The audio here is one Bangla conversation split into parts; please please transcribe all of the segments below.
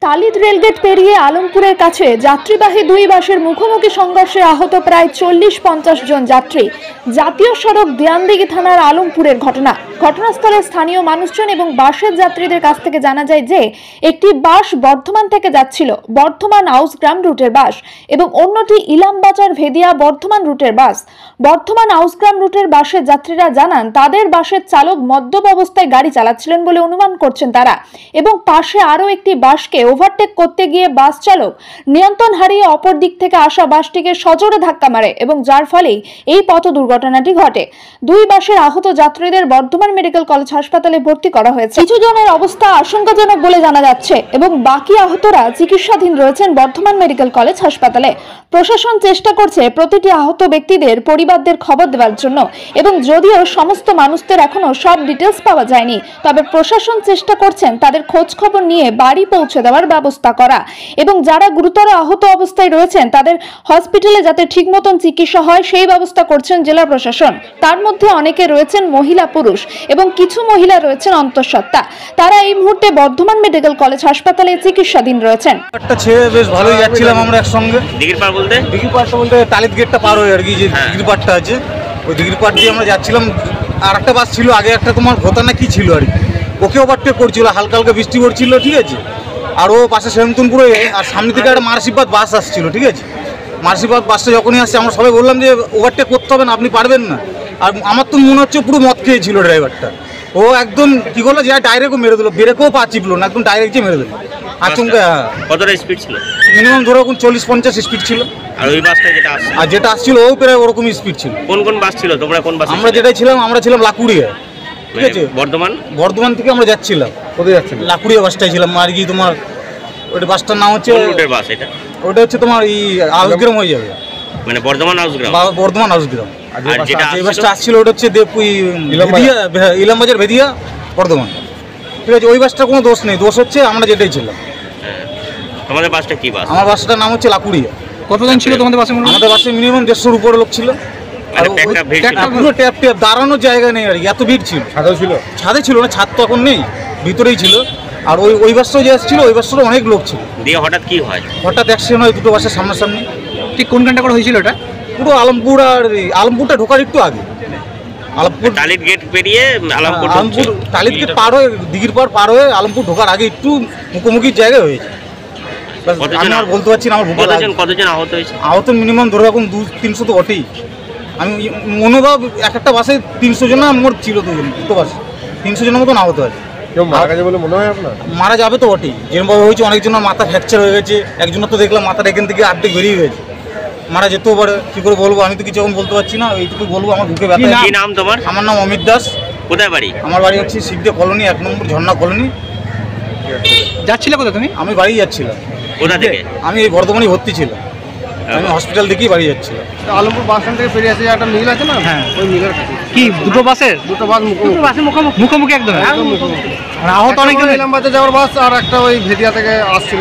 তালিদ রেলগেট পেরিয়ে আলমপুরের কাছে যাত্রীবাহী দুই বাসের মুখোমুখি সংঘর্ষে আহত প্রায় 40-50 জন যাত্রী। জাতীয় সড়ক দিয়ানদিঘি থানার আলমপুরের ঘটনাস্থলে স্থানীয় মানুষজন এবং বাসের যাত্রীদের কাছ থেকে জানা যায় যে একটি বাস বর্ধমান থেকে যাচ্ছিল বর্ধমান আউসগ্রাম রুটের বাস এবং অন্যটি ইলামবাজার ভেদিয়া বর্ধমান রুটের বাস। বর্ধমান আউসগ্রাম রুটের বাসের যাত্রীরা জানান তাদের বাসের চালক মদ্যপ অবস্থায় গাড়ি চালাচ্ছিলেন বলে অনুমান করছেন তারা, এবং পাশে আরও একটি বাসকে ওভারটেক করতে গিয়ে বাস চালক নিয়ন্ত্রণ হারিয়ে অপর দিক থেকে আসা বাসটিকে সজোরে ধাক্কা মারে এবং যার ফলেই এই পথ দুর্ঘটনাটি ঘটে। দুই বাসের আহত যাত্রীদের বর্ধমান মেডিকেল কলেজ হাসপাতালে ভর্তি করা হয়েছে। কিছু জনের অবস্থা আশঙ্কাজনক বলে জানা যাচ্ছে এবং বাকি আহতরা চিকিৎসাধীন রয়েছেন বর্ধমান মেডিকেল কলেজ হাসপাতালে। প্রশাসন চেষ্টা করছে প্রতিটি আহত ব্যক্তিদের পরিবারদের খবর দেওয়ার জন্য, এবং যদিও সমস্ত মানুষদের এখনো সব ডিটেলস পাওয়া যায়নি, তবে প্রশাসন চেষ্টা করছেন তাদের খোঁজ খবর নিয়ে বাড়ি পৌঁছে দেওয়ার ব্যবস্থা করা, এবং যারা গুরুতর আহত অবস্থায় রয়েছেন তাদের হসপিটালে যাতে ঠিক মতন চিকিৎসা হয় সেই ব্যবস্থা করছেন জেলা প্রশাসন। তার মধ্যে অনেকে রয়েছেন মহিলা পুরুষ এবং কিছু মহিলা রয়েছেন অন্তঃসত্ত্বা। তারা এই মুহূর্তে বর্ধমান মেডিকেল কলেজ হাসপাতালে চিকিৎসাধীন রয়েছেন। একটা ছেলে বেশ ভালোই যাচ্ছিলাম আমরা একসঙ্গে। দিঘির পাড়টা বলতে টালিদ গেটটা পার হয়ে আর কি, যে দিঘির পাড়টা আছে ওই দিঘির পাড় দিয়ে আমরা যাচ্ছিলাম। আর একটা বাস ছিল আগে, একটা তোমার ভোতা না কি ছিল আর কি, ওকে ওভারটেক করছিল, হালকা হালকা বৃষ্টি পড়ছিল, ঠিক আছে। আর ও পাশে সেমতুনপুরে, আর সামনে থেকে একটা মার্সিবাদ বাস আসছিল, ঠিক আছে। মার্সিবাদ বাসটা যখনই আসছে আমরা সবাই বললাম যে ওভারটেক করতে হবে না, আপনি পারবেন না। আর আমার তো মনে হচ্ছে পুরো মদ খেয়েছিল ড্রাইভারটা। ও একদম কি করলো যে ডাইরেক্টও মেরে দিল, ব্রেকও পা চিপলো না, একদম ডাইরেক্ট যে মেরে দিল। আচমকা। কতটা স্পিড ছিল? মিনিমাম ধরো 40-50 স্পিড ছিল। আর ওই বাসটা যেটা আসছিল ও প্রায় ওরকমই স্পিড ছিল। কোন বাস ছিল? তোমরা কোন বাস? আমরা যেটাই ছিলাম, আমরা ছিলাম লাকুড়িয়া, ঠিক আছে। বর্ধমান থেকে আমরা যাচ্ছিলাম। কোথায় যাচ্ছিলাম? লাকুড়িয়া বাসটাই ছিলাম আর কি। তোমার ওই বাসটার নাম হচ্ছে বাস, এটা ওটা হচ্ছে তোমার এই আউসগ্রাম হয়ে যাবে, মানে বর্ধমান আউসগ্রাম। আর যেটা এই বাসটা আসছিল ওটা হচ্ছে ইলামবাজার ভেদিয়া বর্ধমান, ঠিক আছে। ওই বাসটার কোনো দোষ নেই, দোষ হচ্ছে আমরা যেটাই ছিলাম। তোমাদের বাসটা কি বাস? আমার বাসটার নাম হচ্ছে লাকুড়িয়া। কতজন ছিল তোমাদের বাসে? আমাদের বাসে মিনিমাম 150-র উপরে লোক ছিল। আর পুরো ট্যাপ দাঁড়ানোর জায়গা নেই আর কি, এত ভিড় ছিল। ছাদে ছিল না, ছাদ তো এখন নেই, ভিতরেই ছিল। আর ওই বাসটাও যে আসছিল ওই বাসটারও অনেক লোক ছিল। দিয়ে হঠাৎ কি হয়? হঠাৎ অ্যাক্সিডেন্ট হয় দুটো বাসের সামনাসামনি। ঠিক কোনখানটা করে হয়েছিল এটা? পুরো আলমপুর, আর আলমপুরটা ঢোকার একটু আগে। আলমপুর টালিদ গেট পেরিয়ে আলমপুর টালিদ গেট পার হয়ে দিঘির পার হয়ে আলমপুর ঢোকার আগে একটু মুখোমুখি জায়গায় হয়েছে। আমি আর বলতে পারছি না আমার বুকে কতজন আহত হয়েছে? আহত মিনিমাম ধরে রাখুন 200-300 তো বটেই। আমি মনোভাব একটা বাসে 300 জন মোট ছিল, দুটো বাসে 300 জনের মতন আহত আছে। কেউ মারা গেছে বলে মনে হয় আপনার? মারা যাবে তো বটেই, যেরকমভাবে হয়েছে। অনেকজনের মাথা ফ্র্যাকচার হয়ে গেছে, একজনের তো দেখলাম মাথাটা এখান থেকে অর্ধেক বেরিয়ে গেছে। মারা যেতেও পারে, কী করে বলবো, আমি তো কিছু এখন বলতে পারছি না। এইটুকু বলবো, আমার বুকে ব্যথা। কি নাম তোমার? আমার নাম অমিত দাস। কোথায় বাড়ি? আমার বাড়ি হচ্ছে শিবদে কলোনি, 1 নম্বর ঝর্ণা কলোনি। যাচ্ছিলে কোথায় তুমি? আমি বাড়ি যাচ্ছিলাম। কোথা থেকে? আমি এই বর্ধমানে ভর্তি ছিলাম, আমি হসপিটাল দেখেই বাড়ি যাচ্ছিলাম। আলমপুর বাস স্ট্যান্ড থেকে বেরিয়ে আসে একটা মিল আছে না, হ্যাঁ, ওই মিলের কাছে। কি দুটো বাস মুখোমুখি একদম? মানে আহত অনেকজন? ইলামবাজার যাওয়ার বাস, আর একটা ওই ভেদিয়া থেকে আসছিল।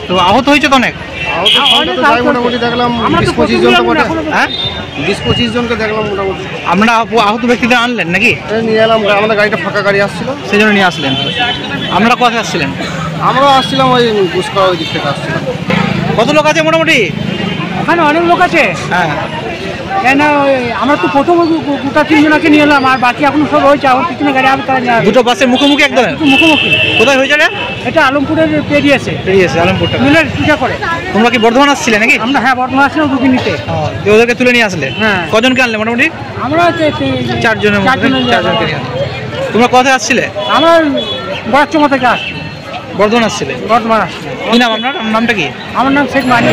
তো আহত হয়েছে তো অনেক? মোটামুটি দেখলাম 20-25 জন। হ্যাঁ, 20-25 জনকে দেখলাম মোটামুটি। আমরা আহত ব্যক্তিদের আনলেন নাকি? নিয়ে এলাম, আমাদের গাড়িটা ফাঁকা গাড়ি আসছিল, সেই জন্য নিয়ে আসলেন। আপনারা কোথায় আসছিলেন? আমরা আসছিলাম ওই গুসকরা ওই দিক থেকে আসছিলাম। কত লোক আছে মোটামুটি? ওখানে অনেক লোক আছে। হ্যাঁ, কেন আমরা তো প্রথম গোটা 3 জনকে নিয়ে এলাম, আর বাকি এখন সব হয়েছে। আমার পিছনে গাড়ি আমি তারা নিয়ে দুটো বাসের মুখোমুখি একদম? মুখোমুখি। কোথায় হয়েছে? এটা আলমপুরের পেরিয়েছে আলমপুরটা মিলের পূজা করে। তোমরা কি বর্ধমান আসছিলে নাকি? আমরা হ্যাঁ বর্ধমান আসলাম দুদিন নিতে। ওদেরকে তুলে নিয়ে আসলে? হ্যাঁ। কজনকে আনলে মোটামুটি? আমরা 4 জনের মতো। 4 জনকে নিয়ে। তোমরা কোথায় আসছিলে? আমার বড়াচমা থেকে আসছি। বর্ধমান আসছিলে? বর্ধমান আসছি। কি নাম আপনার? নামটা কি? আমার নাম শেখ মানি।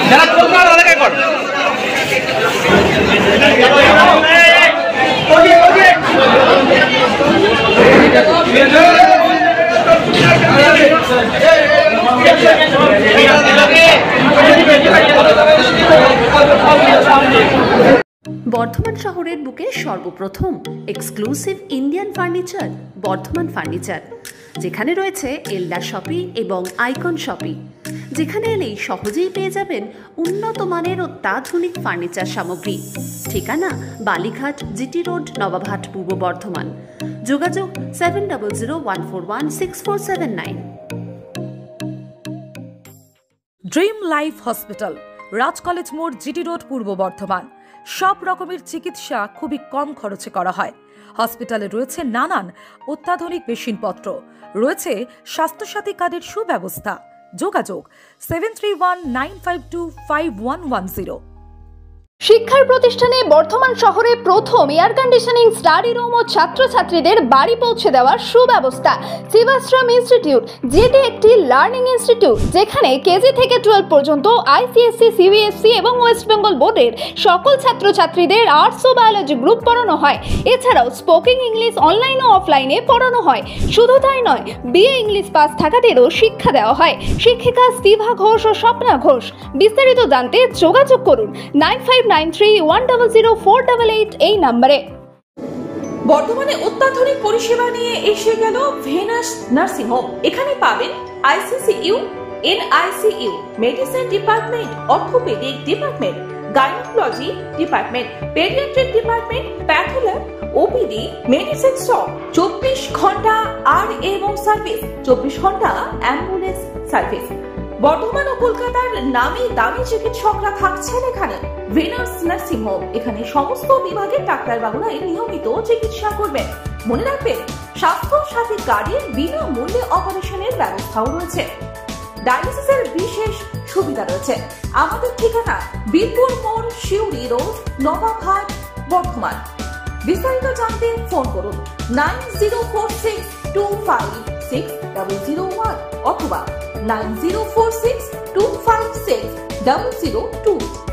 যারা সর্বপ্রথম exclusive Indian furniture Bardhaman furniture, যেখানে রয়েছে এলডা শপি এবং আইকন শপি, যেখানে এলেই সহজেই পেয়ে যাবেন উন্নত মানের অত্যাধুনিক ফার্নিচার সামগ্রী। ঠিকানা বালিঘাট, জিটি রোড, নবাবহাট, পূর্ব বর্ধমান। যোগাযোগ 7001416479। ড্রিম লাইফ হসপিটাল, রাজ কলেজ মোড়, জিটি রোড, পূর্ব বর্ধমান। সব রকমের চিকিৎসা খুবই কম খরচে করা হয়। হসপিটালে রয়েছে নানান অত্যাধুনিক মেশিনপত্র, রয়েছে স্বাস্থ্যসাথী কার্ডের সুব্যবস্থা। যোগাযোগ 7319525110। শিক্ষার প্রতিষ্ঠানে বর্ধমান শহরে প্রথম এয়ার কন্ডিশনিং স্টাডি রুম ও ছাত্রছাত্রীদের বাড়ি পৌঁছে দেওয়ার সুব্যবস্থা। শিবাশ্রম ইনস্টিটিউট, যেটি একটি লার্নিং ইনস্টিটিউট, যেখানে কেজি থেকে 12 পর্যন্ত আইসিএসসি, সিবিএসসি এবং ওয়েস্ট বেঙ্গল বোর্ডের সকল ছাত্রছাত্রীদের আর্টস ও বায়োলজি গ্রুপ পড়ানো হয়। এছাড়াও স্পোকেন ইংলিশ অনলাইন ও অফলাইনে পড়ানো হয়। শুধু তাই নয়, বিএ ইংলিশ পাস থাকাদেরও শিক্ষা দেওয়া হয়। শিক্ষিকা স্তিভা ঘোষ ও স্বপ্না ঘোষ। বিস্তারিত জানতে যোগাযোগ করুন 9593100488 এই নম্বরে। বর্তমানে অত্যাধুনিক পরিষেবা নিয়ে এসে গেল ভেনাস নার্সিং হোম। এখানে পাবেন ICCU, NICU, medicine department, orthopaedic department, gynaecology department, paediatric department, path lab, OPD, medicine shop, 24 ঘন্টা আর এবং সার্ভিস, 24 ঘন্টা অ্যাম্বুলেন্স সার্ভিস। বর্ধমান ও কলকাতার নামি দামি চিকিৎসকরা থাকছেন এখানে। ভেনাস নার্সিং হোম, এখানে সমস্ত বিভাগের ডাক্তারবাবুরাই নিয়মিত চিকিৎসা করবেন। মনে রাখবেন, স্বাস্থ্য সাথী কার্ডের বিনামূল্যে অপারেশনের ব্যবস্থাও রয়েছে। ডায়ালিসিসের বিশেষ সুবিধা রয়েছে। আমাদের ঠিকানা বীরপুর মোড়, শিউরি রোড, নবাবহাট, বর্ধমান। বিস্তারিত জানতে ফোন করুন 9046256001 অথবা 9046256002।